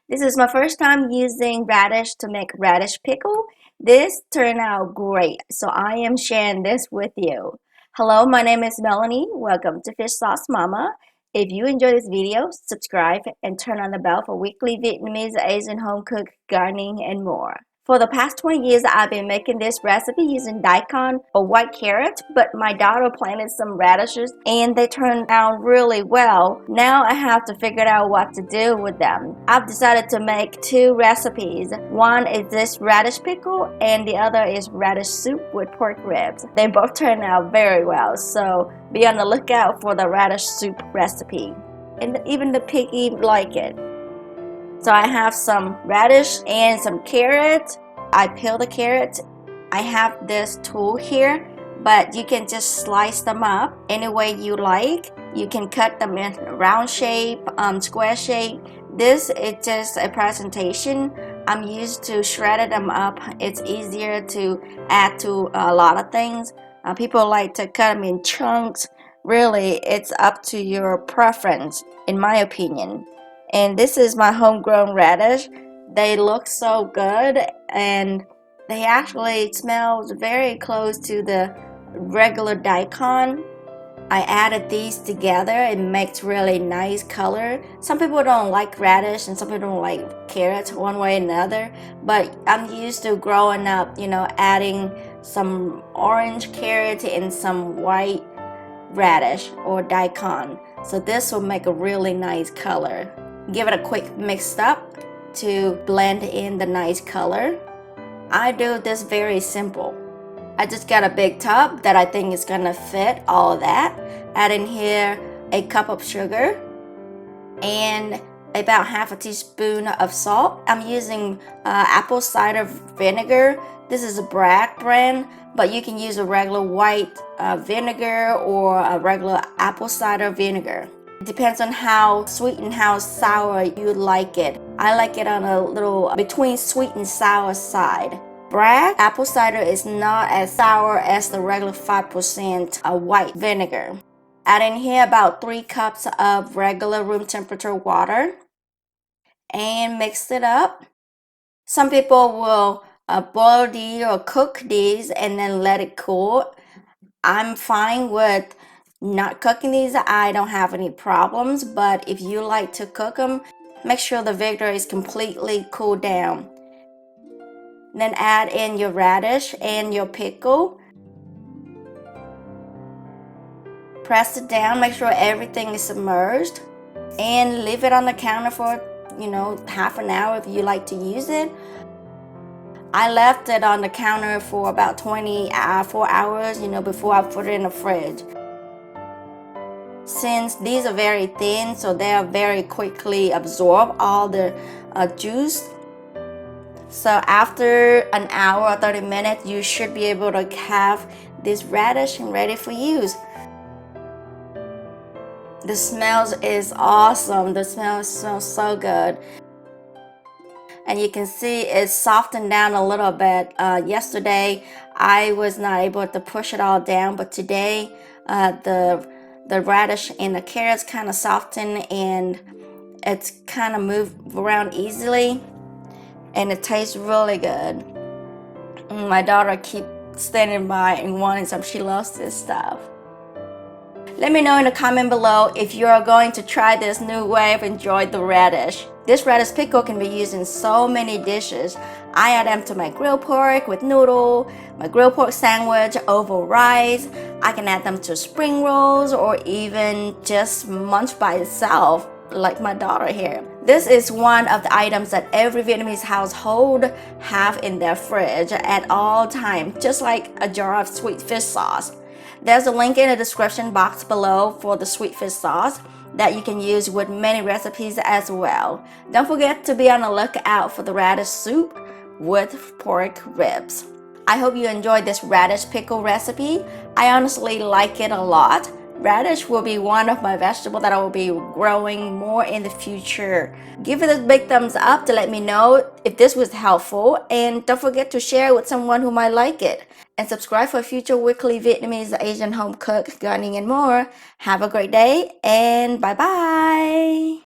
This is my first time using radish to make radish pickle. This turned out great, so I am sharing this with you. Hello, my name is Melanie. Welcome to Fish Sauce Mama. If you enjoy this video, subscribe and turn on the bell for weekly Vietnamese, Asian home cooked gardening and more. For the past 20 years, I've been making this recipe using daikon or white carrot, but my daughter planted some radishes and they turned out really well. Now I have to figure out what to do with them. I've decided to make two recipes. One is this radish pickle and the other is radish soup with pork ribs. They both turned out very well, so be on the lookout for the radish soup recipe. And even the piggy like it. So I have some radish and some carrot. I peel the carrot. I have this tool here, but you can just slice them up any way you like. You can cut them in round shape, square shape. This is just a presentation. I'm used to shredding them up. It's easier to add to a lot of things. People like to cut them in chunks. Really, it's up to your preference, in my opinion. And this is my homegrown radish. They look so good and they actually smell very close to the regular daikon. I added these together. It makes really nice color. Some people don't like radish and some people don't like carrots one way or another, but I'm used to growing up, adding some orange carrot and some white radish or daikon. So this will make a really nice color. Give it a quick mix up to blend in the nice color. I do this very simple. I just got a big tub that I think is gonna fit all of that. Add in here a cup of sugar and about half a teaspoon of salt. I'm using apple cider vinegar. This is a Bragg brand, but you can use a regular white vinegar or a regular apple cider vinegar. It depends on how sweet and how sour you like it. I like it on a little between sweet and sour side. Bragg apple cider is not as sour as the regular 5% white vinegar. Add in here about 3 cups of regular room temperature water and mix it up. Some people will boil these or cook these and then let it cool. I'm fine with not cooking these. I don't have any problems, but if you like to cook them, make sure the vinegar is completely cooled down. Then add in your radish and your pickle. Press it down, make sure everything is submerged, and leave it on the counter for half an hour if you like to use it. I left it on the counter for about 24 hours, before I put it in the fridge. Since these are very thin, so they are very quickly absorb all the juice. So after an hour or 30 minutes, you should be able to have this radish ready for use. The smell is awesome. The smell smells so good. And you can see it's softened down a little bit. Yesterday, I was not able to push it all down, but today, the radish and the carrots kind of soften and it's kind of move around easily and it tastes really good. My daughter keeps standing by and wanting some. She loves this stuff. Let me know in the comment below if you are going to try this new way of enjoying the radish. This radish pickle can be used in so many dishes. I add them to my grilled pork with noodle, my grilled pork sandwich over rice. I can add them to spring rolls or even just munch by itself like my daughter here. This is one of the items that every Vietnamese household have in their fridge at all times, just like a jar of sweet fish sauce. There's a link in the description box below for the sweet fish sauce that you can use with many recipes as well. Don't forget to be on the lookout for the radish soup with pork ribs. I hope you enjoyed this radish pickle recipe. I honestly like it a lot. Radish will be one of my vegetables that I will be growing more in the future. Give it a big thumbs up to let me know if this was helpful, and don't forget to share it with someone who might like it. And subscribe for future weekly Vietnamese, Asian home cook, gardening and more. Have a great day and bye bye.